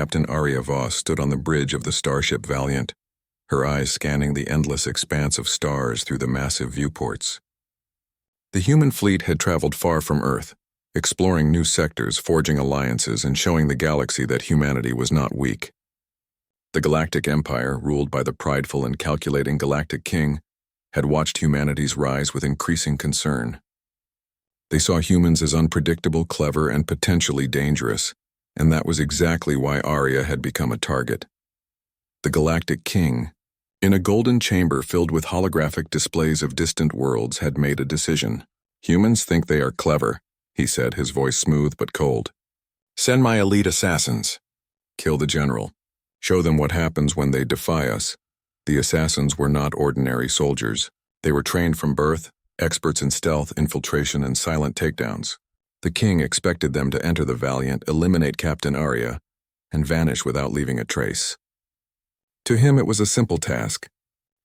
Captain Arya Voss stood on the bridge of the starship Valiant, her eyes scanning the endless expanse of stars through the massive viewports. The human fleet had traveled far from Earth, exploring new sectors, forging alliances, and showing the galaxy that humanity was not weak. The Galactic Empire, ruled by the prideful and calculating Galactic King, had watched humanity's rise with increasing concern. They saw humans as unpredictable, clever, and potentially dangerous, and that was exactly why Arya had become a target. The Galactic King, in a golden chamber filled with holographic displays of distant worlds, had made a decision. "Humans think they are clever," he said, his voice smooth but cold. "Send my elite assassins. Kill the general. Show them what happens when they defy us." The assassins were not ordinary soldiers. They were trained from birth, experts in stealth, infiltration, and silent takedowns. The king expected them to enter the Valiant, eliminate Captain Arya, and vanish without leaving a trace. To him, it was a simple task.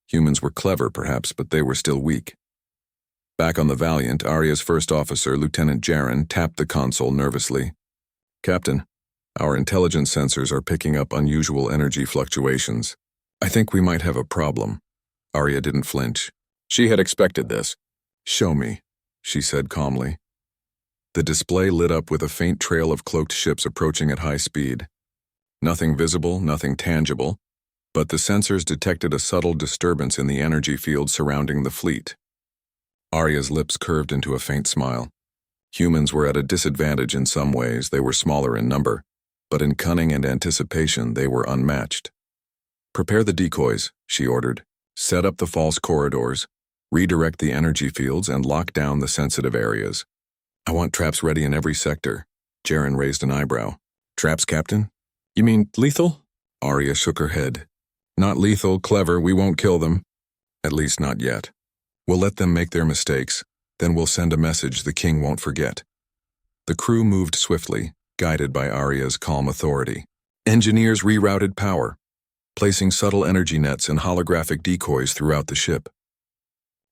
Humans were clever, perhaps, but they were still weak. Back on the Valiant, Arya's first officer, Lieutenant Jaren, tapped the console nervously. "Captain, our intelligence sensors are picking up unusual energy fluctuations. I think we might have a problem." Arya didn't flinch. She had expected this. "Show me," she said calmly. The display lit up with a faint trail of cloaked ships approaching at high speed. Nothing visible, nothing tangible, but the sensors detected a subtle disturbance in the energy field surrounding the fleet. Arya's lips curved into a faint smile. Humans were at a disadvantage in some ways. They were smaller in number, but in cunning and anticipation they were unmatched. "Prepare the decoys," she ordered. "Set up the false corridors, redirect the energy fields, and lock down the sensitive areas. I want traps ready in every sector." Jaren raised an eyebrow. "Traps, Captain? You mean lethal?" Arya shook her head. "Not lethal, clever. We won't kill them. At least not yet. We'll let them make their mistakes, then we'll send a message the king won't forget." The crew moved swiftly, guided by Arya's calm authority. Engineers rerouted power, placing subtle energy nets and holographic decoys throughout the ship.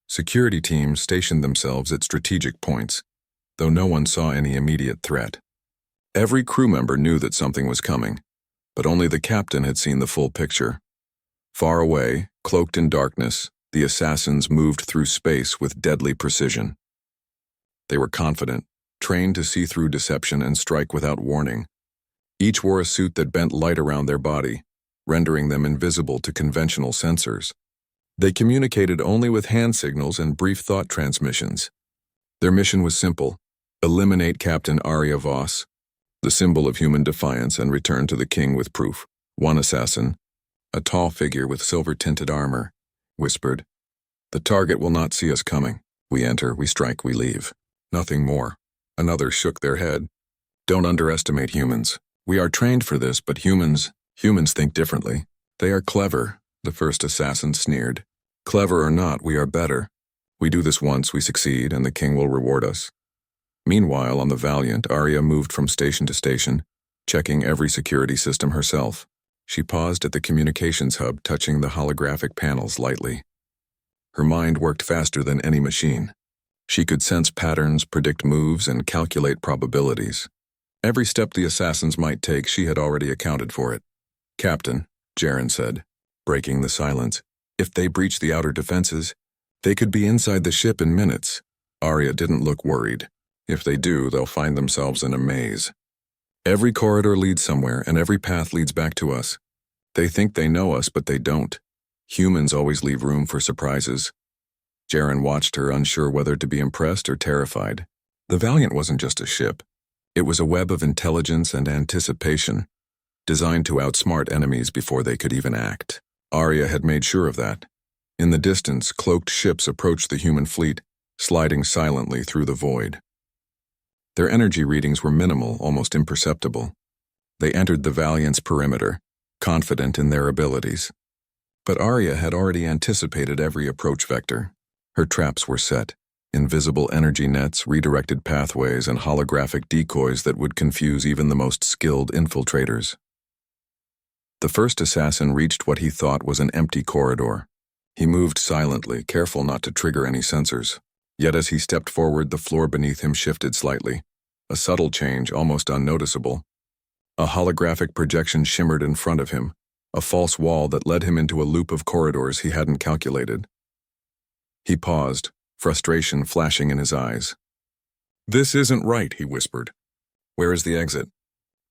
Security teams stationed themselves at strategic points, though no one saw any immediate threat. Every crew member knew that something was coming, but only the captain had seen the full picture. Far away, cloaked in darkness, the assassins moved through space with deadly precision. They were confident, trained to see through deception and strike without warning. Each wore a suit that bent light around their body, rendering them invisible to conventional sensors. They communicated only with hand signals and brief thought transmissions. Their mission was simple: eliminate Captain Arya Voss, the symbol of human defiance, and return to the king with proof. One assassin, a tall figure with silver-tinted armor, whispered, "The target will not see us coming. We enter, we strike, we leave. Nothing more." Another shook their head. "Don't underestimate humans. We are trained for this, but humans think differently. They are clever," the first assassin sneered. "Clever or not, we are better. We do this once, we succeed, and the king will reward us." Meanwhile, on the Valiant, Arya moved from station to station, checking every security system herself. She paused at the communications hub, touching the holographic panels lightly. Her mind worked faster than any machine. She could sense patterns, predict moves, and calculate probabilities. Every step the assassins might take, she had already accounted for it. "Captain," Jaren said, breaking the silence, "if they breach the outer defenses, they could be inside the ship in minutes." Arya didn't look worried. "If they do, they'll find themselves in a maze. Every corridor leads somewhere, and every path leads back to us. They think they know us, but they don't. Humans always leave room for surprises." Jaren watched her, unsure whether to be impressed or terrified. The Valiant wasn't just a ship. It was a web of intelligence and anticipation, designed to outsmart enemies before they could even act. Arya had made sure of that. In the distance, cloaked ships approached the human fleet, sliding silently through the void. Their energy readings were minimal, almost imperceptible. They entered the Valiant's perimeter, confident in their abilities. But Arya had already anticipated every approach vector. Her traps were set: invisible energy nets, redirected pathways, and holographic decoys that would confuse even the most skilled infiltrators. The first assassin reached what he thought was an empty corridor. He moved silently, careful not to trigger any sensors. Yet as he stepped forward, the floor beneath him shifted slightly, a subtle change almost unnoticeable. A holographic projection shimmered in front of him, a false wall that led him into a loop of corridors he hadn't calculated. He paused, frustration flashing in his eyes. "This isn't right," he whispered. "Where is the exit?"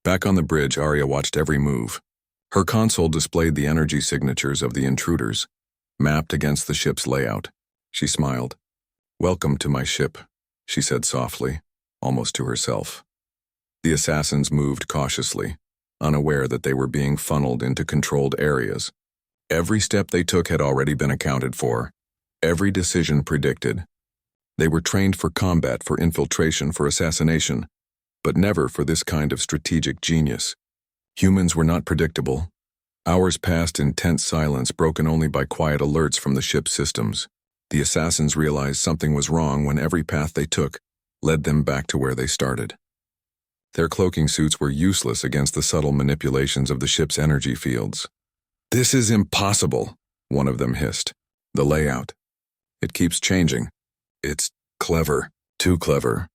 Back on the bridge, Arya watched every move. Her console displayed the energy signatures of the intruders, mapped against the ship's layout. She smiled. "Welcome to my ship," she said softly, almost to herself. The assassins moved cautiously, unaware that they were being funneled into controlled areas. Every step they took had already been accounted for, every decision predicted. They were trained for combat, for infiltration, for assassination, but never for this kind of strategic genius. Humans were not predictable. Hours passed in tense silence, broken only by quiet alerts from the ship's systems. The assassins realized something was wrong when every path they took led them back to where they started. Their cloaking suits were useless against the subtle manipulations of the ship's energy fields. "This is impossible," one of them hissed. "The layout. It keeps changing. It's clever. Too clever."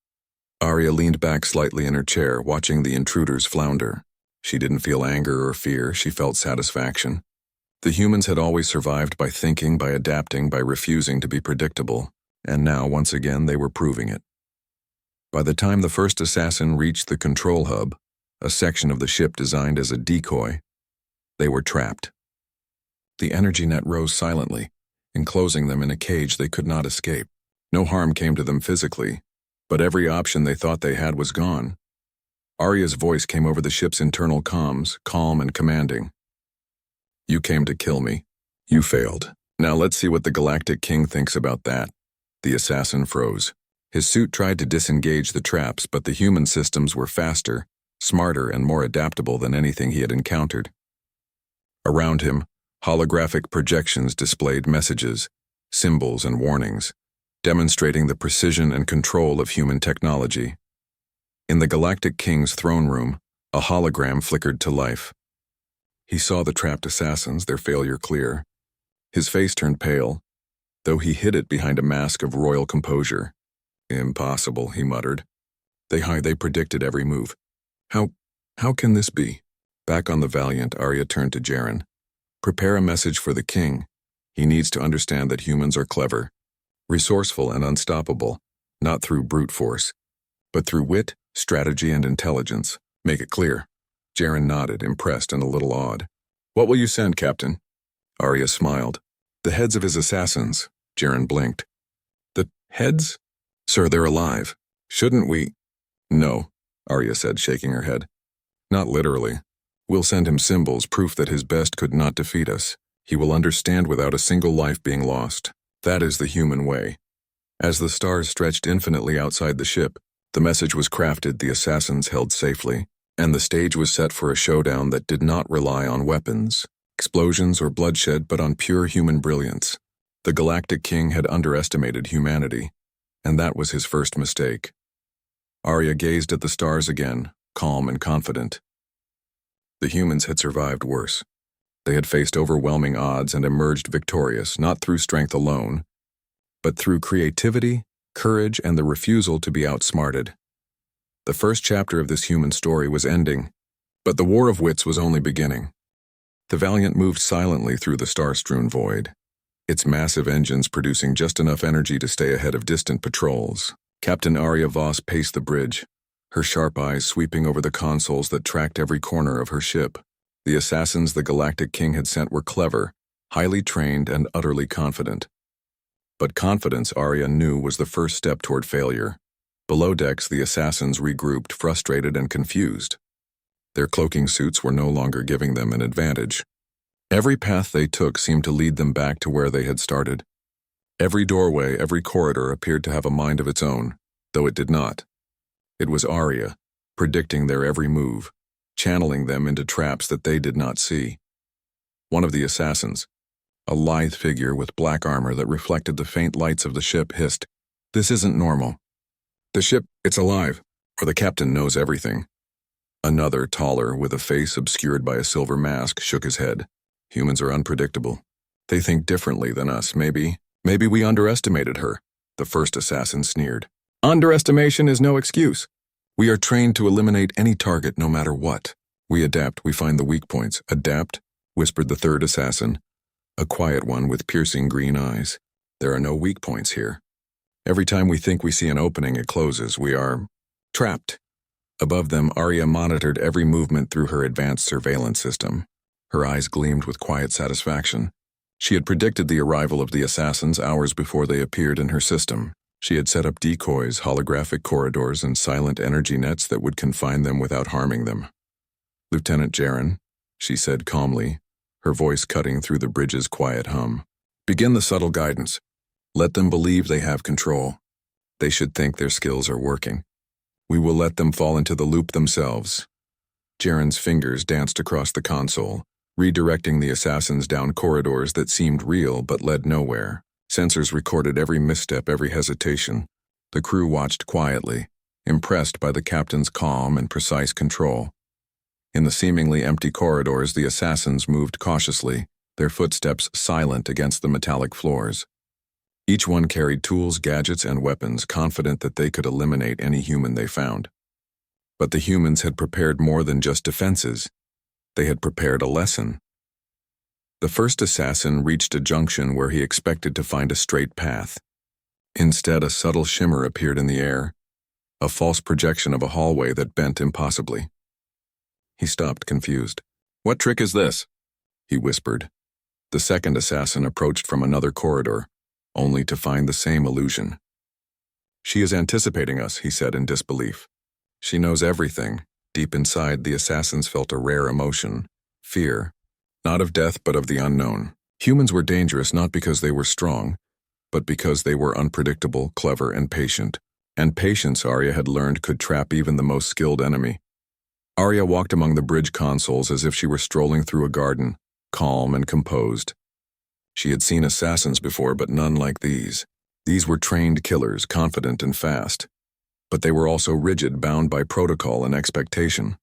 Arya leaned back slightly in her chair, watching the intruders flounder. She didn't feel anger or fear, she felt satisfaction. The humans had always survived by thinking, by adapting, by refusing to be predictable, and now, once again, they were proving it. By the time the first assassin reached the control hub, a section of the ship designed as a decoy, they were trapped. The energy net rose silently, enclosing them in a cage they could not escape. No harm came to them physically, but every option they thought they had was gone. Arya's voice came over the ship's internal comms, calm and commanding. "You came to kill me. You failed. Now let's see what the Galactic King thinks about that." The assassin froze. His suit tried to disengage the traps, but the human systems were faster, smarter, and more adaptable than anything he had encountered. Around him, holographic projections displayed messages, symbols, and warnings, demonstrating the precision and control of human technology. In the Galactic King's throne room, a hologram flickered to life. He saw the trapped assassins, their failure clear. His face turned pale, though he hid it behind a mask of royal composure. "Impossible," he muttered. They predicted every move. How can this be?" Back on the Valiant, Arya turned to Jaren. "Prepare a message for the king. He needs to understand that humans are clever, resourceful, and unstoppable, not through brute force, but through wit, strategy, and intelligence. Make it clear." Jaren nodded, impressed and a little awed. "What will you send, Captain?" Arya smiled. "The heads of his assassins." Jaren blinked. "The heads? Sir, they're alive. Shouldn't we—" "No," Arya said, shaking her head. "Not literally. We'll send him symbols, proof that his best could not defeat us. He will understand without a single life being lost. That is the human way." As the stars stretched infinitely outside the ship, the message was crafted, the assassins held safely, and the stage was set for a showdown that did not rely on weapons, explosions, or bloodshed, but on pure human brilliance. The Galactic King had underestimated humanity, and that was his first mistake. Arya gazed at the stars again, calm and confident. The humans had survived worse. They had faced overwhelming odds and emerged victorious, not through strength alone, but through creativity, courage, and the refusal to be outsmarted. The first chapter of this human story was ending, but the war of wits was only beginning. The Valiant moved silently through the star-strewn void, its massive engines producing just enough energy to stay ahead of distant patrols. Captain Arya Voss paced the bridge, her sharp eyes sweeping over the consoles that tracked every corner of her ship. The assassins the Galactic King had sent were clever, highly trained, and utterly confident. But confidence, Arya knew, was the first step toward failure. Below decks, the assassins regrouped, frustrated and confused. Their cloaking suits were no longer giving them an advantage. Every path they took seemed to lead them back to where they had started. Every doorway, every corridor appeared to have a mind of its own, though it did not. It was Arya, predicting their every move, channeling them into traps that they did not see. One of the assassins, a lithe figure with black armor that reflected the faint lights of the ship, hissed, "This isn't normal. The ship, it's alive, or the captain knows everything." Another, taller, with a face obscured by a silver mask, shook his head. "Humans are unpredictable. They think differently than us, maybe we underestimated her," the first assassin sneered. "Underestimation is no excuse. We are trained to eliminate any target no matter what." We adapt, we find the weak points. Adapt, whispered the third assassin, a quiet one with piercing green eyes. There are no weak points here. Every time we think we see an opening, it closes. We are trapped. Above them, Arya monitored every movement through her advanced surveillance system. Her eyes gleamed with quiet satisfaction. She had predicted the arrival of the assassins hours before they appeared in her system. She had set up decoys, holographic corridors, and silent energy nets that would confine them without harming them. "Lieutenant Jaren," she said calmly, her voice cutting through the bridge's quiet hum. "Begin the subtle guidance. Let them believe they have control. They should think their skills are working. We will let them fall into the loop themselves." Jaren's fingers danced across the console, redirecting the assassins down corridors that seemed real but led nowhere. Sensors recorded every misstep, every hesitation. The crew watched quietly, impressed by the captain's calm and precise control. In the seemingly empty corridors, the assassins moved cautiously, their footsteps silent against the metallic floors. Each one carried tools, gadgets, and weapons, confident that they could eliminate any human they found. But the humans had prepared more than just defenses. They had prepared a lesson. The first assassin reached a junction where he expected to find a straight path. Instead, a subtle shimmer appeared in the air, a false projection of a hallway that bent impossibly. He stopped, confused. "What trick is this?" he whispered. The second assassin approached from another corridor, only to find the same illusion. "She is anticipating us," he said in disbelief. "She knows everything." Deep inside, the assassins felt a rare emotion, fear, not of death but of the unknown. Humans were dangerous not because they were strong, but because they were unpredictable, clever, and patient. And patience, Arya had learned, could trap even the most skilled enemy. Arya walked among the bridge consoles as if she were strolling through a garden, calm and composed. She had seen assassins before, but none like these. These were trained killers, confident and fast. But they were also rigid, bound by protocol and expectation.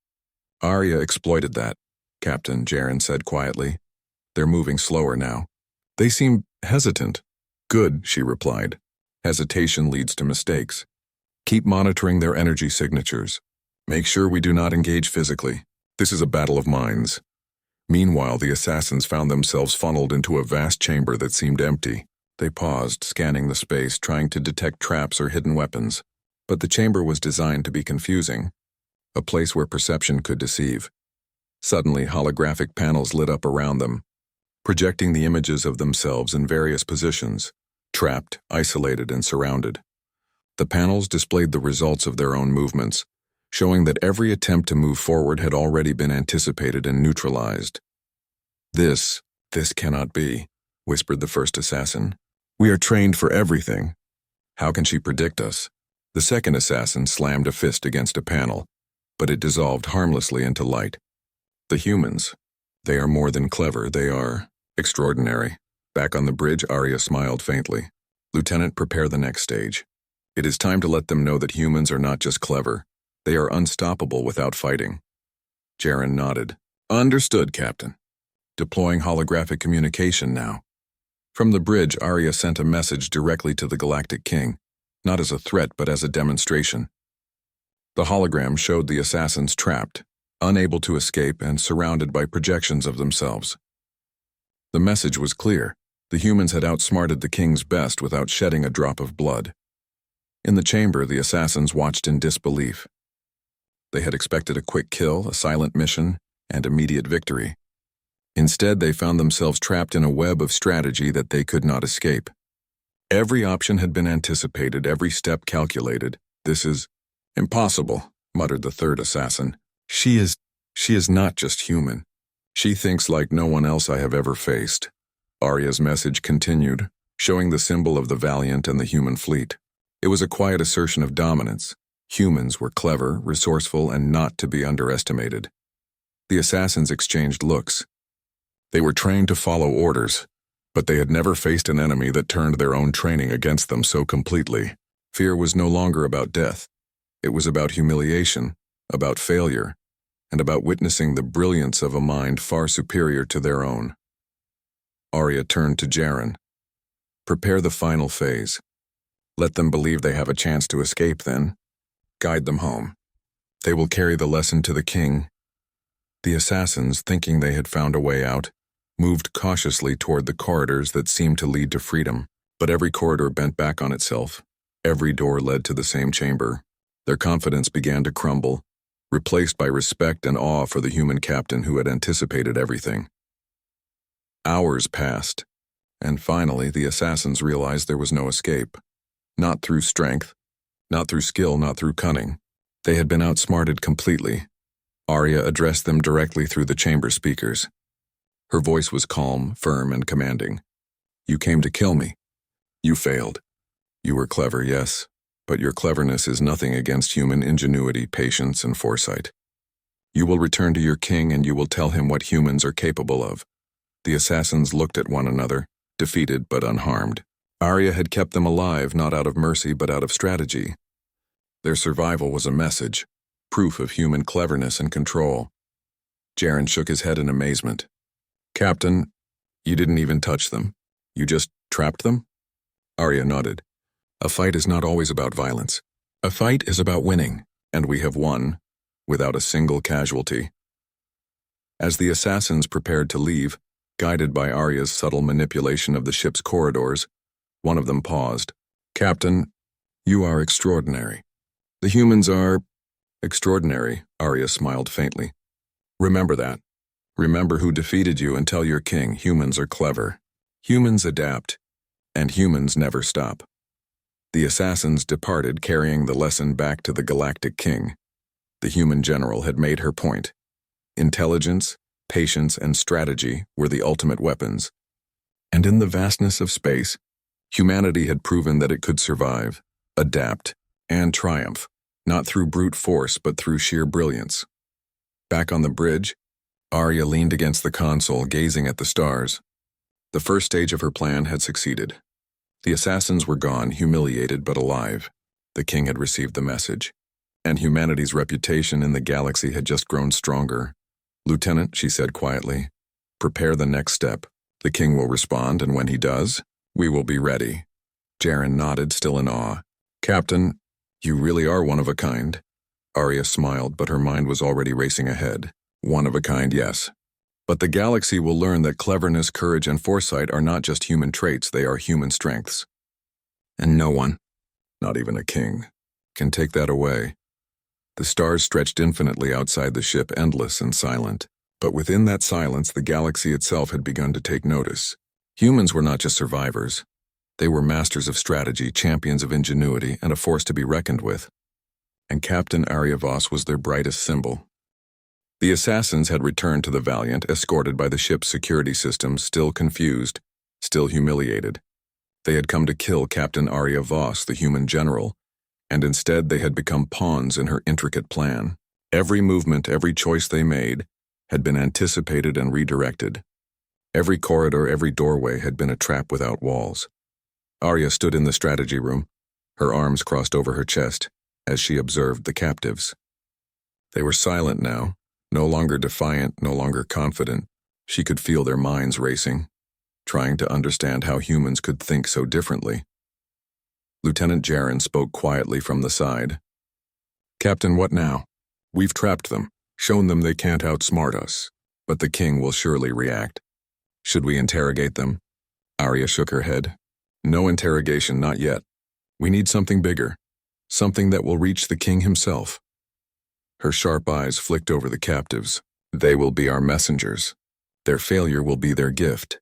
Arya exploited that, Captain Jaren said quietly. "They're moving slower now." "They seem hesitant." "Good," she replied. "Hesitation leads to mistakes. Keep monitoring their energy signatures. Make sure we do not engage physically. This is a battle of minds." Meanwhile, the assassins found themselves funneled into a vast chamber that seemed empty. They paused, scanning the space, trying to detect traps or hidden weapons. But the chamber was designed to be confusing, a place where perception could deceive. Suddenly, holographic panels lit up around them, projecting the images of themselves in various positions, trapped, isolated, and surrounded. The panels displayed the results of their own movements, showing that every attempt to move forward had already been anticipated and neutralized. This cannot be," whispered the first assassin. "We are trained for everything. How can she predict us?" The second assassin slammed a fist against a panel, but it dissolved harmlessly into light. "The humans. They are more than clever, they are extraordinary." Back on the bridge, Arya smiled faintly. "Lieutenant, prepare the next stage. It is time to let them know that humans are not just clever. They are unstoppable without fighting." Jaren nodded. "Understood, Captain. Deploying holographic communication now." From the bridge, Arya sent a message directly to the Galactic King, not as a threat but as a demonstration. The hologram showed the assassins trapped, unable to escape and surrounded by projections of themselves. The message was clear. The humans had outsmarted the king's best without shedding a drop of blood. In the chamber, the assassins watched in disbelief. They had expected a quick kill, a silent mission, and immediate victory. Instead, they found themselves trapped in a web of strategy that they could not escape. Every option had been anticipated, every step calculated. "This is impossible," muttered the third assassin. She is not just human. She thinks like no one else I have ever faced." Arya's message continued, showing the symbol of the Valiant and the human fleet. It was a quiet assertion of dominance. Humans were clever, resourceful, and not to be underestimated. The assassins exchanged looks. They were trained to follow orders, but they had never faced an enemy that turned their own training against them so completely. Fear was no longer about death. It was about humiliation, about failure, and about witnessing the brilliance of a mind far superior to their own. Arya turned to Jaren. "Prepare the final phase. Let them believe they have a chance to escape, then guide them home. They will carry the lesson to the king. The assassins, thinking they had found a way out, moved cautiously toward the corridors that seemed to lead to freedom, but every corridor bent back on itself. Every door led to the same chamber. Their confidence began to crumble, replaced by respect and awe for the human captain who had anticipated everything. Hours passed, and finally the assassins realized there was no escape. Not through strength, not through skill, not through cunning. They had been outsmarted completely. Arya addressed them directly through the chamber speakers. Her voice was calm, firm, and commanding. "You came to kill me. You failed. You were clever, yes, but your cleverness is nothing against human ingenuity, patience, and foresight. You will return to your king and you will tell him what humans are capable of." The assassins looked at one another, defeated but unharmed. Arya had kept them alive not out of mercy but out of strategy. Their survival was a message, proof of human cleverness and control. Jaren shook his head in amazement. "Captain, you didn't even touch them. You just trapped them?" Arya nodded. "A fight is not always about violence. A fight is about winning, and we have won, without a single casualty." As the assassins prepared to leave, guided by Arya's subtle manipulation of the ship's corridors, one of them paused. "Captain, you are extraordinary. The humans are extraordinary," Arya smiled faintly. "Remember that. Remember who defeated you and tell your king humans are clever. Humans adapt, and humans never stop." The assassins departed carrying the lesson back to the Galactic King. The human general had made her point. Intelligence, patience, and strategy were the ultimate weapons. And in the vastness of space, humanity had proven that it could survive, adapt, and triumph, not through brute force but through sheer brilliance. Back on the bridge, Arya leaned against the console, gazing at the stars. The first stage of her plan had succeeded. The assassins were gone, humiliated but alive. The king had received the message, and humanity's reputation in the galaxy had just grown stronger. "Lieutenant," she said quietly, "prepare the next step. The king will respond, and when he does, we will be ready." Jaren nodded, still in awe. "Captain, you really are one of a kind." Arya smiled, but her mind was already racing ahead. "One of a kind, yes. But the galaxy will learn that cleverness, courage, and foresight are not just human traits, they are human strengths. And no one, not even a king, can take that away." The stars stretched infinitely outside the ship, endless and silent. But within that silence, the galaxy itself had begun to take notice. Humans were not just survivors. They were masters of strategy, champions of ingenuity, and a force to be reckoned with. And Captain Arya Voss was their brightest symbol. The assassins had returned to the Valiant, escorted by the ship's security systems, still confused, still humiliated. They had come to kill Captain Arya Voss, the human general, and instead they had become pawns in her intricate plan. Every movement, every choice they made, had been anticipated and redirected. Every corridor, every doorway had been a trap without walls. Arya stood in the strategy room, her arms crossed over her chest, as she observed the captives. They were silent now, no longer defiant, no longer confident. She could feel their minds racing, trying to understand how humans could think so differently. Lieutenant Jaren spoke quietly from the side. "Captain, what now? We've trapped them, shown them they can't outsmart us, but the king will surely react. Should we interrogate them?" Arya shook her head. "No interrogation, not yet. We need something bigger, something that will reach the king himself." Her sharp eyes flicked over the captives. "They will be our messengers. Their failure will be their gift."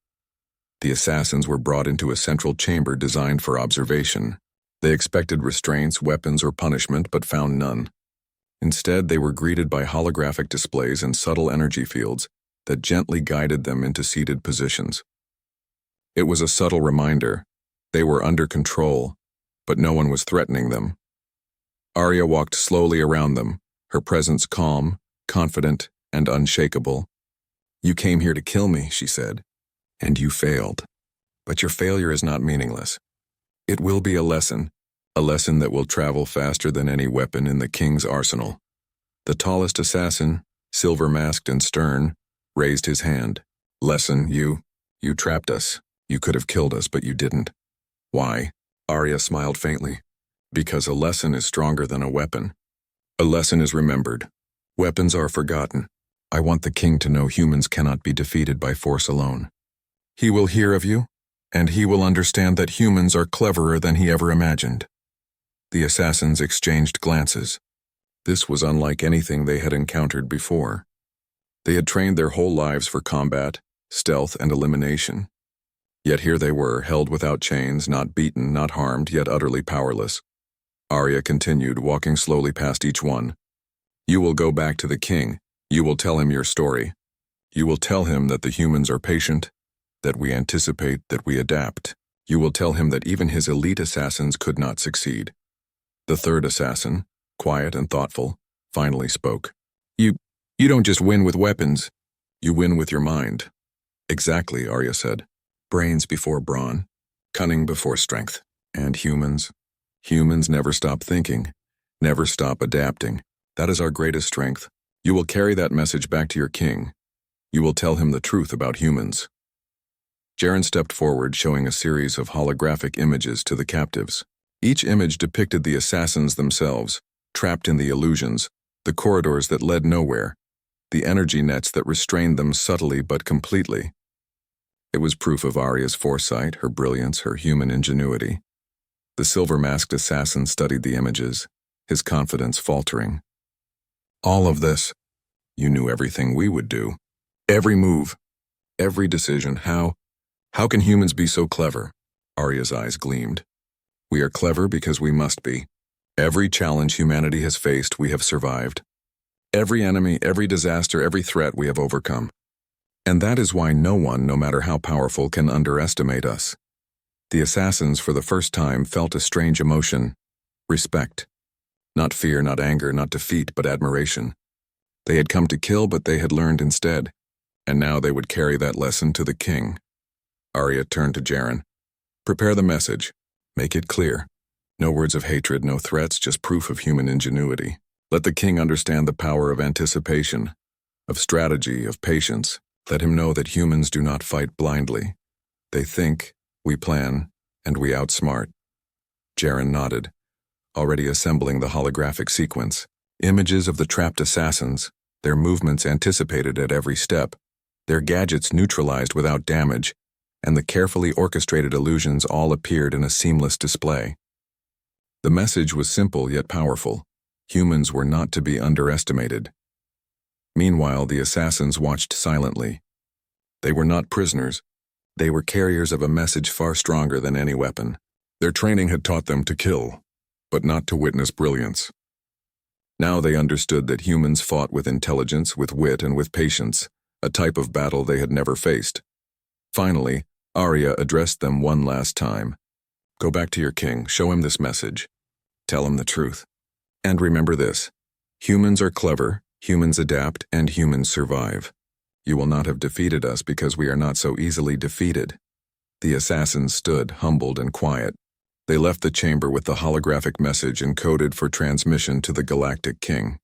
The assassins were brought into a central chamber designed for observation. They expected restraints, weapons, or punishment, but found none. Instead, they were greeted by holographic displays and subtle energy fields that gently guided them into seated positions. It was a subtle reminder. They were under control, but no one was threatening them. Arya walked slowly around them, her presence calm, confident, and unshakable. "You came here to kill me," she said, "and you failed. But your failure is not meaningless. It will be a lesson that will travel faster than any weapon in the king's arsenal." The tallest assassin, silver-masked and stern, raised his hand. "Lesson, you trapped us. You could have killed us, but you didn't." "Why?" Arya smiled faintly. "Because a lesson is stronger than a weapon. A lesson is remembered. Weapons are forgotten. I want the king to know humans cannot be defeated by force alone. He will hear of you, and he will understand that humans are cleverer than he ever imagined." The assassins exchanged glances. This was unlike anything they had encountered before. They had trained their whole lives for combat, stealth, and elimination. Yet here they were, held without chains, not beaten, not harmed, yet utterly powerless. Arya continued, walking slowly past each one. "You will go back to the king. You will tell him your story. You will tell him that the humans are patient, that we anticipate, that we adapt. You will tell him that even his elite assassins could not succeed." The third assassin, quiet and thoughtful, finally spoke. You don't just win with weapons. You win with your mind." "Exactly," Arya said. "Brains before brawn, cunning before strength. And humans never stop thinking, never stop adapting. That is our greatest strength. You will carry that message back to your king. You will tell him the truth about humans." Jaren stepped forward, showing a series of holographic images to the captives. Each image depicted the assassins themselves, trapped in the illusions, the corridors that led nowhere, the energy nets that restrained them subtly but completely. It was proof of Arya's foresight, her brilliance, her human ingenuity. The silver-masked assassin studied the images, his confidence faltering. "All of this, you knew everything we would do. Every move, every decision. How can humans be so clever?" Arya's eyes gleamed. "We are clever because we must be. Every challenge humanity has faced, we have survived. Every enemy, every disaster, every threat we have overcome. And that is why no one, no matter how powerful, can underestimate us." The assassins, for the first time, felt a strange emotion. Respect. Not fear, not anger, not defeat, but admiration. They had come to kill, but they had learned instead. And now they would carry that lesson to the king. Arya turned to Jaren. "Prepare the message. Make it clear. No words of hatred, no threats, just proof of human ingenuity. Let the king understand the power of anticipation, of strategy, of patience. Let him know that humans do not fight blindly. They think, we plan, and we outsmart." Jaren nodded, already assembling the holographic sequence. Images of the trapped assassins, their movements anticipated at every step, their gadgets neutralized without damage, and the carefully orchestrated illusions all appeared in a seamless display. The message was simple yet powerful. Humans were not to be underestimated. Meanwhile, the assassins watched silently. They were not prisoners. They were carriers of a message far stronger than any weapon. Their training had taught them to kill, but not to witness brilliance. Now they understood that humans fought with intelligence, with wit, and with patience, a type of battle they had never faced. Finally, Arya addressed them one last time. "Go back to your king, show him this message. Tell him the truth. And remember this, humans are clever, humans adapt, and humans survive. You will not have defeated us because we are not so easily defeated." The assassins stood, humbled and quiet. They left the chamber with the holographic message encoded for transmission to the Galactic King.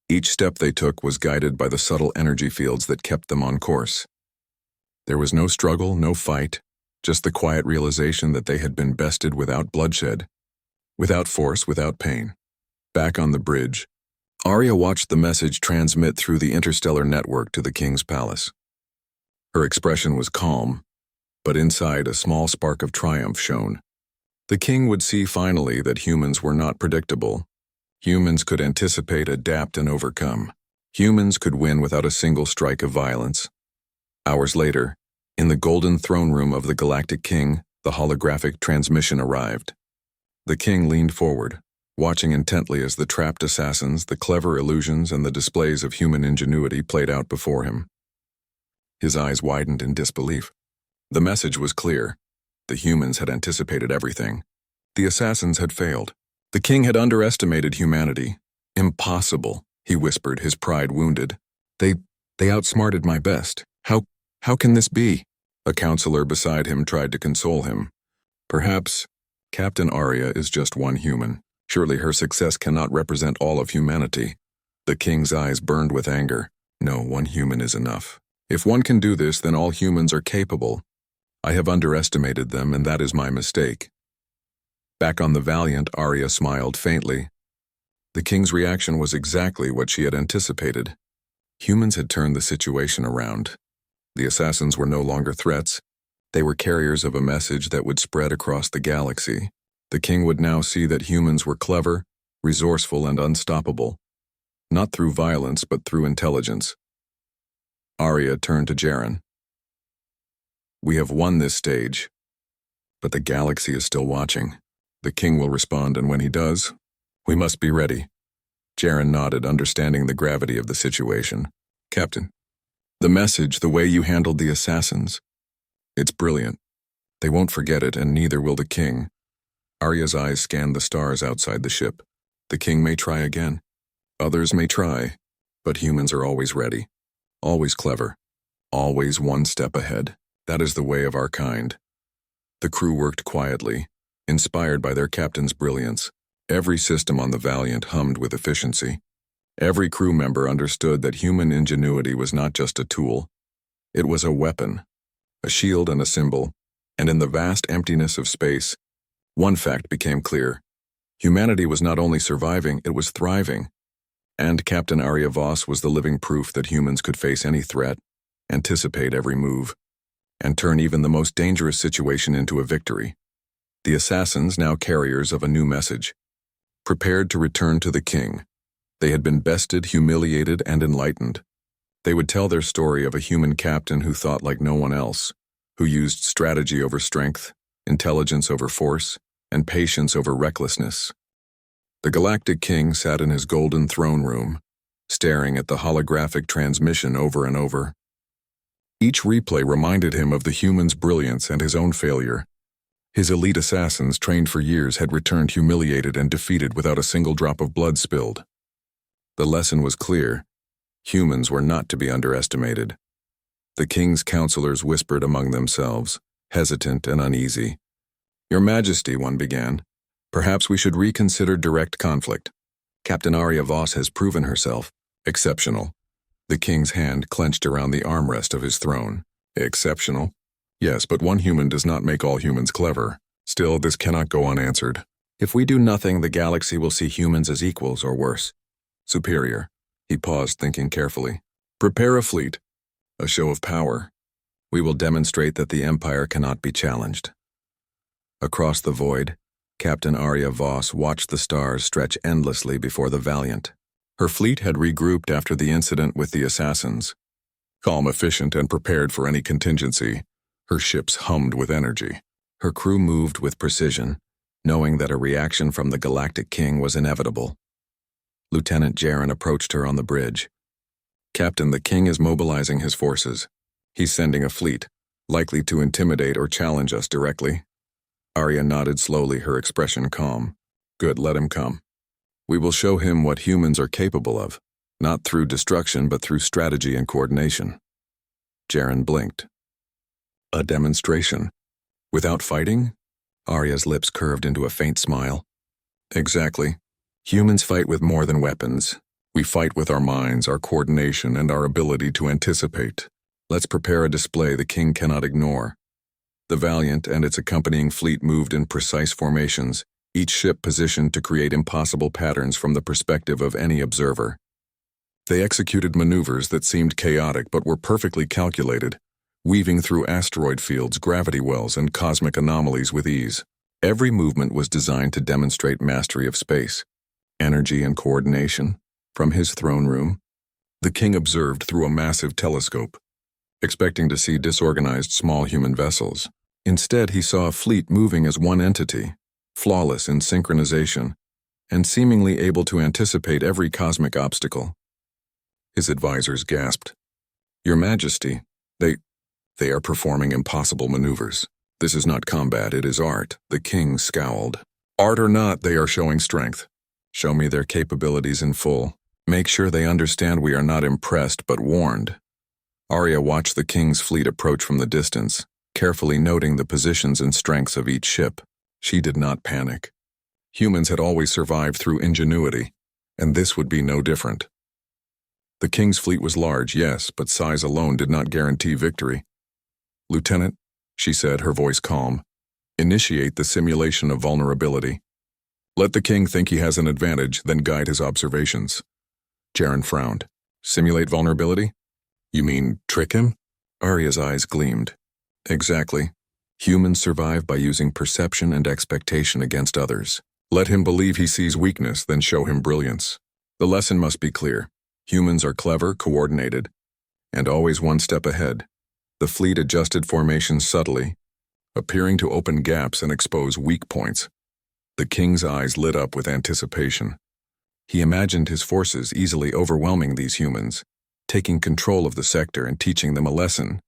Each step they took was guided by the subtle energy fields that kept them on course. There was no struggle, no fight, just the quiet realization that they had been bested without bloodshed, without force, without pain. Back on the bridge, Arya watched the message transmit through the interstellar network to the king's palace. Her expression was calm, but inside a small spark of triumph shone. The king would see finally that humans were not predictable. Humans could anticipate, adapt, and overcome. Humans could win without a single strike of violence. Hours later, in the golden throne room of the Galactic King, the holographic transmission arrived. The king leaned forward, watching intently as the trapped assassins, the clever illusions, and the displays of human ingenuity played out before him. His eyes widened in disbelief. The message was clear. The humans had anticipated everything. The assassins had failed. The king had underestimated humanity. "Impossible," he whispered, his pride wounded. They outsmarted my best. How can this be?" A counselor beside him tried to console him. "Perhaps Captain Arya is just one human. Surely her success cannot represent all of humanity." The king's eyes burned with anger. "No, one human is enough. If one can do this, then all humans are capable. I have underestimated them, and that is my mistake." Back on the Valiant, Arya smiled faintly. The king's reaction was exactly what she had anticipated. Humans had turned the situation around. The assassins were no longer threats. They were carriers of a message that would spread across the galaxy. The king would now see that humans were clever, resourceful, and unstoppable. Not through violence, but through intelligence. Arya turned to Jaren. We have won this stage, but the galaxy is still watching. The king will respond, and when he does, we must be ready. Jaren nodded, understanding the gravity of the situation. Captain, the message, the way you handled the assassins, it's brilliant. They won't forget it, and neither will the king. Arya's eyes scanned the stars outside the ship. The king may try again. Others may try, but humans are always ready, always clever, always one step ahead. That is the way of our kind. The crew worked quietly, inspired by their captain's brilliance. Every system on the Valiant hummed with efficiency. Every crew member understood that human ingenuity was not just a tool. It was a weapon, a shield and a symbol, and in the vast emptiness of space, one fact became clear. Humanity was not only surviving, it was thriving. And Captain Arya Voss was the living proof that humans could face any threat, anticipate every move, and turn even the most dangerous situation into a victory. The assassins, now carriers of a new message, prepared to return to the king. They had been bested, humiliated, and enlightened. They would tell their story of a human captain who thought like no one else, who used strategy over strength, intelligence over force, and patience over recklessness. The Galactic King sat in his golden throne room, staring at the holographic transmission over and over. Each replay reminded him of the human's brilliance and his own failure. His elite assassins, trained for years, had returned humiliated and defeated without a single drop of blood spilled. The lesson was clear. Humans were not to be underestimated. The king's counselors whispered among themselves, hesitant and uneasy. Your Majesty, one began, perhaps we should reconsider direct conflict. Captain Arya Voss has proven herself exceptional. The king's hand clenched around the armrest of his throne. Exceptional? Yes, but one human does not make all humans clever. Still, this cannot go unanswered. If we do nothing, the galaxy will see humans as equals or worse. Superior. He paused, thinking carefully. Prepare a fleet. A show of power. We will demonstrate that the Empire cannot be challenged. Across the void, Captain Arya Voss watched the stars stretch endlessly before the Valiant. Her fleet had regrouped after the incident with the assassins. Calm, efficient, and prepared for any contingency, her ships hummed with energy. Her crew moved with precision, knowing that a reaction from the Galactic King was inevitable. Lieutenant Jaren approached her on the bridge. Captain, the king is mobilizing his forces. He's sending a fleet, likely to intimidate or challenge us directly. Arya nodded slowly, her expression calm. Good, let him come. We will show him what humans are capable of, not through destruction but through strategy and coordination. Jaren blinked. A demonstration? Without fighting? Arya's lips curved into a faint smile. Exactly. Humans fight with more than weapons. We fight with our minds, our coordination, and our ability to anticipate. Let's prepare a display the king cannot ignore. The Valiant and its accompanying fleet moved in precise formations, each ship positioned to create impossible patterns from the perspective of any observer. They executed maneuvers that seemed chaotic but were perfectly calculated, weaving through asteroid fields, gravity wells, and cosmic anomalies with ease. Every movement was designed to demonstrate mastery of space, energy, and coordination. From his throne room, the king observed through a massive telescope, expecting to see disorganized small human vessels. Instead, he saw a fleet moving as one entity, flawless in synchronization, and seemingly able to anticipate every cosmic obstacle. His advisors gasped. Your Majesty, they are performing impossible maneuvers. This is not combat, it is art. The king scowled. Art or not, they are showing strength. Show me their capabilities in full. Make sure they understand we are not impressed but warned. Arya watched the king's fleet approach from the distance, carefully noting the positions and strengths of each ship. She did not panic. Humans had always survived through ingenuity, and this would be no different. The king's fleet was large, yes, but size alone did not guarantee victory. Lieutenant, she said, her voice calm, initiate the simulation of vulnerability. Let the king think he has an advantage, then guide his observations. Jaren frowned. Simulate vulnerability? You mean trick him? Arya's eyes gleamed. Exactly. Humans survive by using perception and expectation against others. Let him believe he sees weakness, then show him brilliance. The lesson must be clear. Humans are clever, coordinated, and always one step ahead. The fleet adjusted formations subtly, appearing to open gaps and expose weak points. The king's eyes lit up with anticipation. He imagined his forces easily overwhelming these humans, taking control of the sector and teaching them a lesson.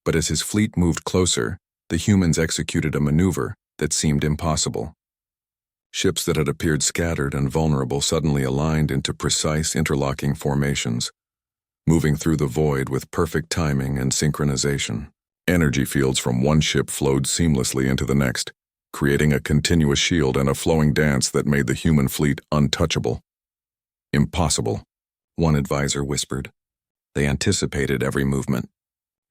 But as his fleet moved closer, the humans executed a maneuver that seemed impossible. Ships that had appeared scattered and vulnerable suddenly aligned into precise interlocking formations, moving through the void with perfect timing and synchronization. Energy fields from one ship flowed seamlessly into the next, creating a continuous shield and a flowing dance that made the human fleet untouchable. Impossible, one advisor whispered. They anticipated every movement.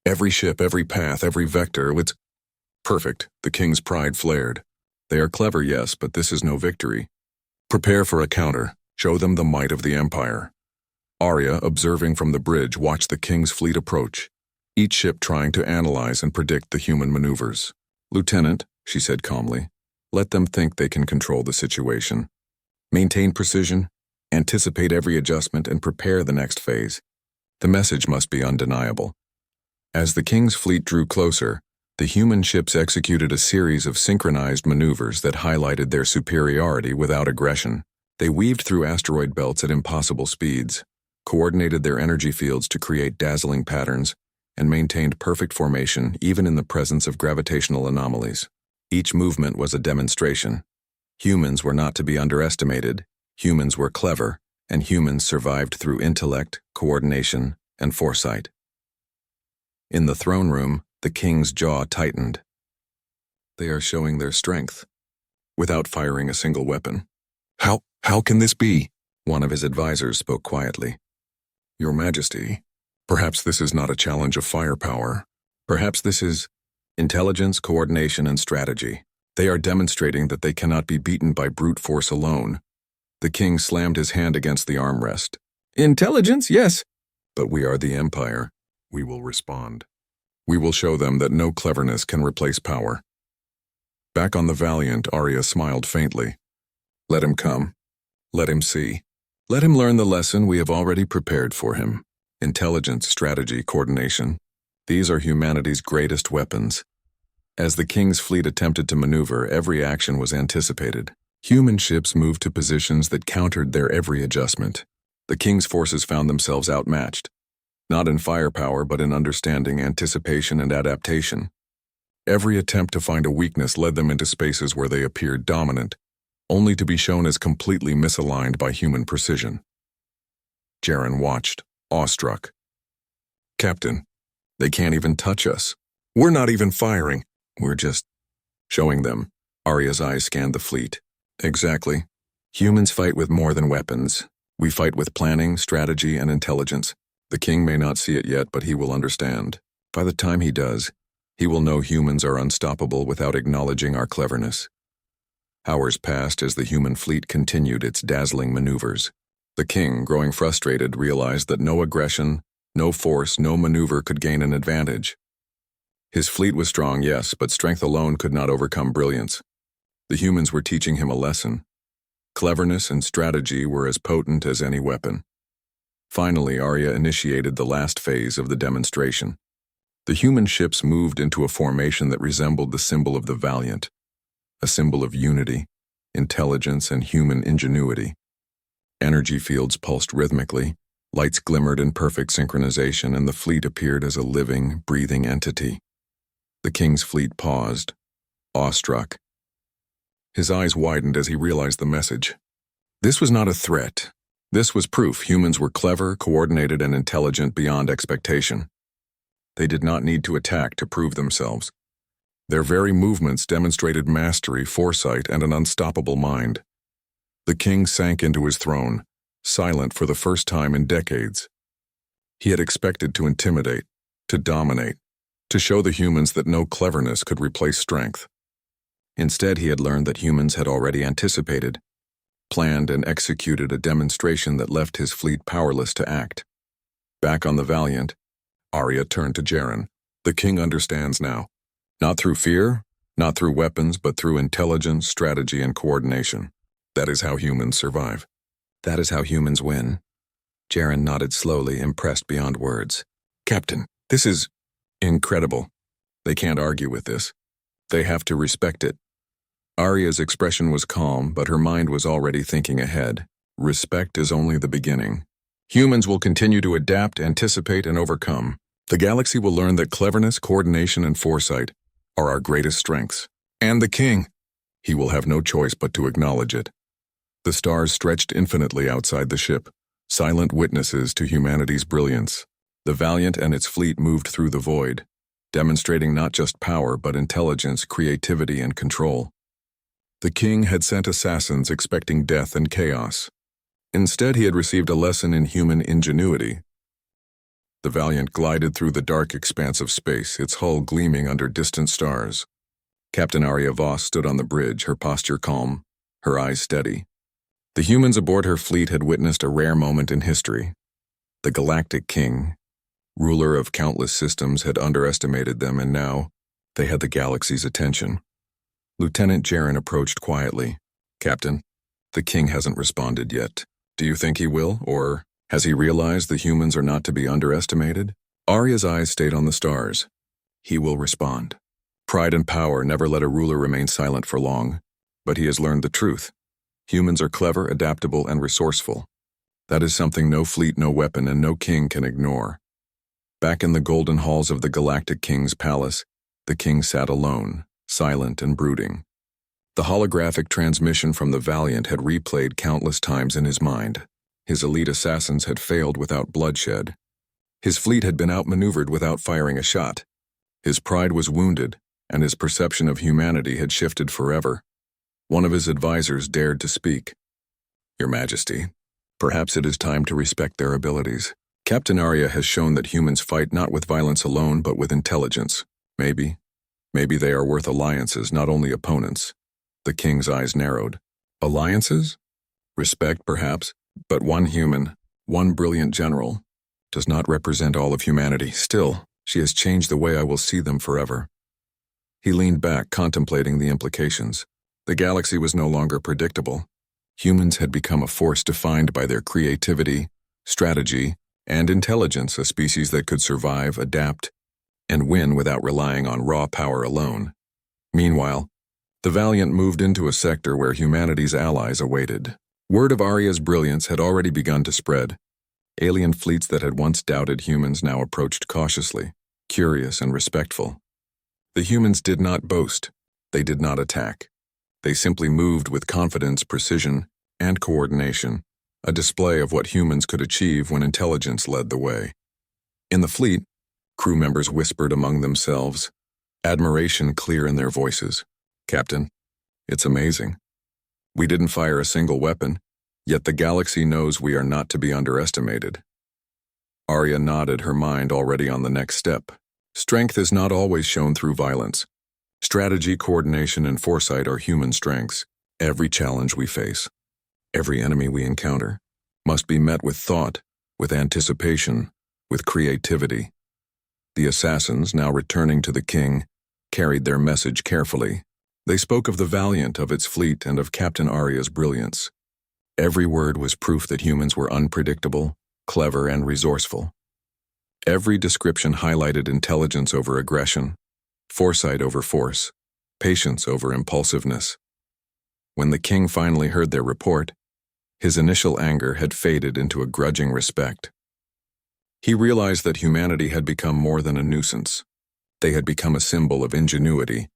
Every ship, every path, every vector, it's perfect, the king's pride flared. They are clever, yes, but this is no victory. Prepare for a counter. Show them the might of the Empire. Arya, observing from the bridge, watched the king's fleet approach, each ship trying to analyze and predict the human maneuvers. Lieutenant, she said calmly, let them think they can control the situation. Maintain precision, anticipate every adjustment, and prepare the next phase. The message must be undeniable. As the king's fleet drew closer, the human ships executed a series of synchronized maneuvers that highlighted their superiority without aggression. They weaved through asteroid belts at impossible speeds, coordinated their energy fields to create dazzling patterns, and maintained perfect formation even in the presence of gravitational anomalies. Each movement was a demonstration. Humans were not to be underestimated, humans were clever, and humans survived through intellect, coordination, and foresight. In the throne room, the king's jaw tightened. They are showing their strength, without firing a single weapon. How can this be? One of his advisors spoke quietly. Your Majesty, perhaps this is not a challenge of firepower. Perhaps this is intelligence, coordination, and strategy. They are demonstrating that they cannot be beaten by brute force alone. The king slammed his hand against the armrest. Intelligence, yes. But we are the Empire. We will respond. We will show them that no cleverness can replace power. Back on the Valiant, Arya smiled faintly. Let him come. Let him see. Let him learn the lesson we have already prepared for him. Intelligence, strategy, coordination. These are humanity's greatest weapons. As the king's fleet attempted to maneuver, every action was anticipated. Human ships moved to positions that countered their every adjustment. The king's forces found themselves outmatched, not in firepower but in understanding, anticipation, and adaptation. Every attempt to find a weakness led them into spaces where they appeared dominant, only to be shown as completely misaligned by human precision. Jaren watched, awestruck. Captain, they can't even touch us. We're not even firing. We're just showing them. Arya's eyes scanned the fleet. Exactly. Humans fight with more than weapons. We fight with planning, strategy, and intelligence. The king may not see it yet, but he will understand. By the time he does, he will know humans are unstoppable without acknowledging our cleverness. Hours passed as the human fleet continued its dazzling maneuvers. The king, growing frustrated, realized that no aggression, no force, no maneuver could gain an advantage. His fleet was strong, yes, but strength alone could not overcome brilliance. The humans were teaching him a lesson. Cleverness and strategy were as potent as any weapon. Finally, Arya initiated the last phase of the demonstration. The human ships moved into a formation that resembled the symbol of the Valiant, a symbol of unity, intelligence, and human ingenuity. Energy fields pulsed rhythmically, lights glimmered in perfect synchronization, and the fleet appeared as a living, breathing entity. The king's fleet paused, awestruck. His eyes widened as he realized the message. This was not a threat. This was proof humans were clever, coordinated, and intelligent beyond expectation. They did not need to attack to prove themselves. Their very movements demonstrated mastery, foresight, and an unstoppable mind. The king sank into his throne, silent for the first time in decades. He had expected to intimidate, to dominate, to show the humans that no cleverness could replace strength. Instead, he had learned that humans had already anticipated, planned, and executed a demonstration that left his fleet powerless to act. Back on the Valiant, Arya turned to Jaren. The king understands now. Not through fear, not through weapons, but through intelligence, strategy, and coordination. That is how humans survive. That is how humans win. Jaren nodded slowly, impressed beyond words. Captain, this is incredible. They can't argue with this. They have to respect it. Arya's expression was calm, but her mind was already thinking ahead. Respect is only the beginning. Humans will continue to adapt, anticipate, and overcome. The galaxy will learn that cleverness, coordination, and foresight are our greatest strengths. And the king, he will have no choice but to acknowledge it. The stars stretched infinitely outside the ship, silent witnesses to humanity's brilliance. The Valiant and its fleet moved through the void, demonstrating not just power but intelligence, creativity, and control. The king had sent assassins expecting death and chaos. Instead, he had received a lesson in human ingenuity. The Valiant glided through the dark expanse of space, its hull gleaming under distant stars. Captain Arya Voss stood on the bridge, her posture calm, her eyes steady. The humans aboard her fleet had witnessed a rare moment in history. The Galactic King, ruler of countless systems, had underestimated them, and now they had the galaxy's attention. Lieutenant Jaren approached quietly. Captain, the king hasn't responded yet. Do you think he will, or has he realized the humans are not to be underestimated? Arya's eyes stayed on the stars. He will respond. Pride and power never let a ruler remain silent for long, but he has learned the truth. Humans are clever, adaptable, and resourceful. That is something no fleet, no weapon, and no king can ignore. Back in the golden halls of the Galactic King's palace, the king sat alone, silent and brooding. The holographic transmission from the Valiant had replayed countless times in his mind. His elite assassins had failed without bloodshed. His fleet had been outmaneuvered without firing a shot. His pride was wounded, and his perception of humanity had shifted forever. One of his advisors dared to speak. Your Majesty, perhaps it is time to respect their abilities. Captain Arya has shown that humans fight not with violence alone, but with intelligence. Maybe they are worth alliances, not only opponents. The king's eyes narrowed. Alliances? Respect, perhaps, but one human, one brilliant general, does not represent all of humanity. Still, she has changed the way I will see them forever. He leaned back, contemplating the implications. The galaxy was no longer predictable. Humans had become a force defined by their creativity, strategy, and intelligence, a species that could survive, adapt, and win without relying on raw power alone. Meanwhile, the Valiant moved into a sector where humanity's allies awaited. Word of Arya's brilliance had already begun to spread. Alien fleets that had once doubted humans now approached cautiously, curious and respectful. The humans did not boast. They did not attack. They simply moved with confidence, precision, and coordination, a display of what humans could achieve when intelligence led the way. In the fleet, crew members whispered among themselves, admiration clear in their voices. Captain, it's amazing. We didn't fire a single weapon, yet the galaxy knows we are not to be underestimated. Arya nodded, her mind already on the next step. Strength is not always shown through violence. Strategy, coordination, and foresight are human strengths. Every challenge we face, every enemy we encounter, must be met with thought, with anticipation, with creativity. The assassins, now returning to the king, carried their message carefully. They spoke of the Valiant, of its fleet, and of Captain Arya's brilliance. Every word was proof that humans were unpredictable, clever, and resourceful. Every description highlighted intelligence over aggression, foresight over force, patience over impulsiveness. When the king finally heard their report, his initial anger had faded into a grudging respect. He realized that humanity had become more than a nuisance. They had become a symbol of ingenuity,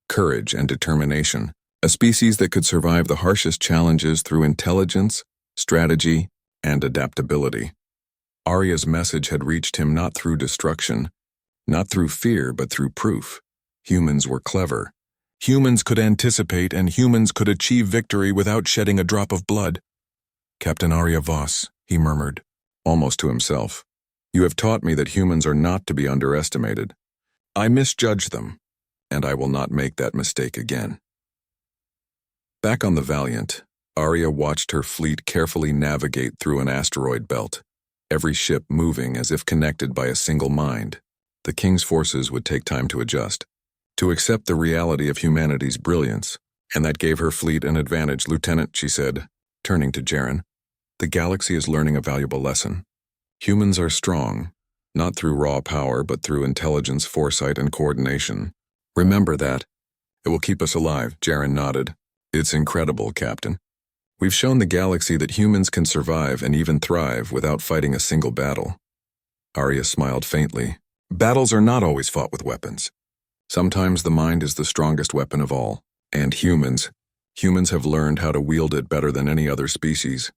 courage, and determination, a species that could survive the harshest challenges through intelligence, strategy, and adaptability. Arya's message had reached him not through destruction, not through fear, but through proof. Humans were clever. Humans could anticipate, and humans could achieve victory without shedding a drop of blood. Captain Arya Voss, he murmured, almost to himself. You have taught me that humans are not to be underestimated. I misjudged them, and I will not make that mistake again. Back on the Valiant, Arya watched her fleet carefully navigate through an asteroid belt. every ship moving as if connected by a single mind. The king's forces would take time to adjust, to accept the reality of humanity's brilliance, and that gave her fleet an advantage. Lieutenant, she said, turning to Jaren, the galaxy is learning a valuable lesson. Humans are strong, not through raw power, but through intelligence, foresight, and coordination. Remember that. It will keep us alive. Jaren nodded. It's incredible, Captain. We've shown the galaxy that humans can survive and even thrive without fighting a single battle. Arya smiled faintly. Battles are not always fought with weapons. Sometimes the mind is the strongest weapon of all. And humans have learned how to wield it better than any other species.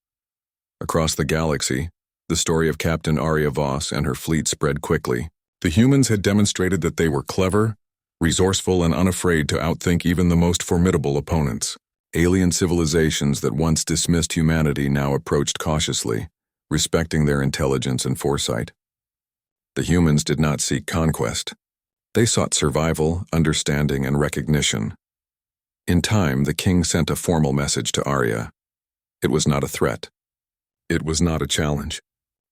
Across the galaxy, the story of Captain Arya Voss and her fleet spread quickly. The humans had demonstrated that they were clever, resourceful, and unafraid to outthink even the most formidable opponents. Alien civilizations that once dismissed humanity now approached cautiously, respecting their intelligence and foresight. The humans did not seek conquest. They sought survival, understanding, and recognition. In time, the king sent a formal message to Arya. It was not a threat. It was not a challenge.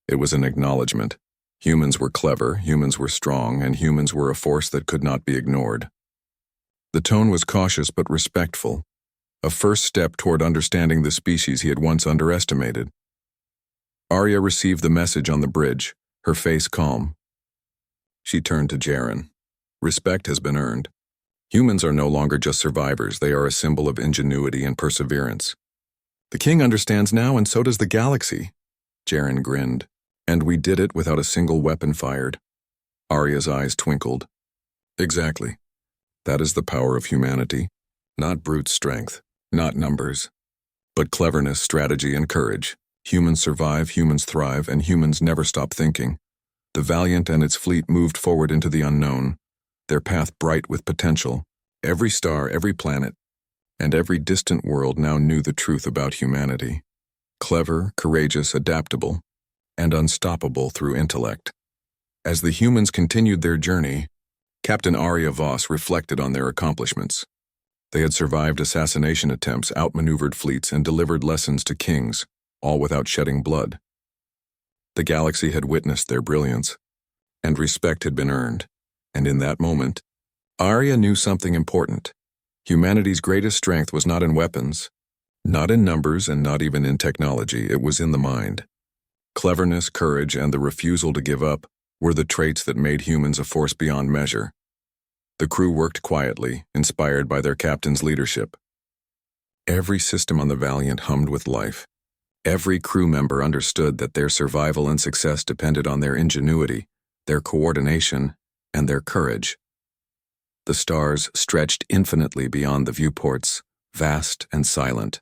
It was an acknowledgement. Humans were clever, humans were strong, and humans were a force that could not be ignored. The tone was cautious but respectful, a first step toward understanding the species he had once underestimated. Arya received the message on the bridge, her face calm. She turned to Jaren. Respect has been earned. Humans are no longer just survivors, they are a symbol of ingenuity and perseverance. The king understands now, and so does the galaxy. Jaren grinned. And we did it without a single weapon fired. Arya's eyes twinkled. Exactly. That is the power of humanity. Not brute strength, not numbers, but cleverness, strategy, and courage. Humans survive, humans thrive, and humans never stop thinking. The Valiant and its fleet moved forward into the unknown, their path bright with potential. Every star, every planet, and every distant world now knew the truth about humanity. Clever, courageous, adaptable, and unstoppable through intellect. As the humans continued their journey, Captain Arya Voss reflected on their accomplishments. They had survived assassination attempts, outmaneuvered fleets, and delivered lessons to kings, all without shedding blood. The galaxy had witnessed their brilliance, and respect had been earned. And in that moment, Arya knew something important. Humanity's greatest strength was not in weapons, not in numbers, and not even in technology. It was in the mind. Cleverness, courage, and the refusal to give up were the traits that made humans a force beyond measure. The crew worked quietly, inspired by their captain's leadership. Every system on the Valiant hummed with life. Every crew member understood that their survival and success depended on their ingenuity, their coordination, and their courage. The stars stretched infinitely beyond the viewports, vast and silent.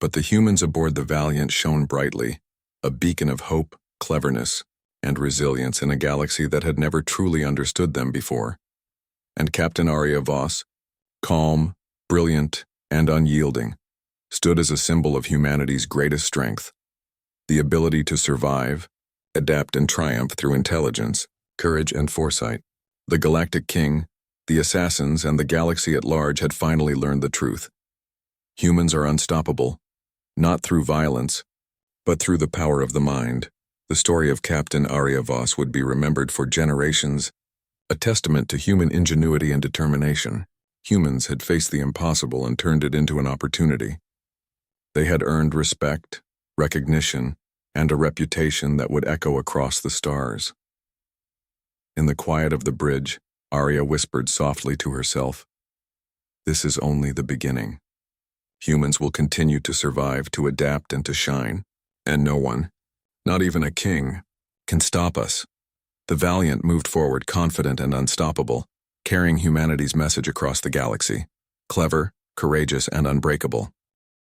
But the humans aboard the Valiant shone brightly, a beacon of hope, cleverness, and resilience in a galaxy that had never truly understood them before. And Captain Arya Voss, calm, brilliant, and unyielding, stood as a symbol of humanity's greatest strength, the ability to survive, adapt, and triumph through intelligence, courage, and foresight. The Galactic King, the assassins, and the galaxy at large had finally learned the truth. Humans are unstoppable, not through violence, but through the power of the mind. The story of Captain Arya Voss would be remembered for generations, a testament to human ingenuity and determination. Humans had faced the impossible and turned it into an opportunity. They had earned respect, recognition, and a reputation that would echo across the stars. In the quiet of the bridge, Arya whispered softly to herself, "This is only the beginning. Humans will continue to survive, to adapt, and to shine, and no one, not even a king, can stop us." The Valiant moved forward, confident and unstoppable, carrying humanity's message across the galaxy, clever, courageous, and unbreakable.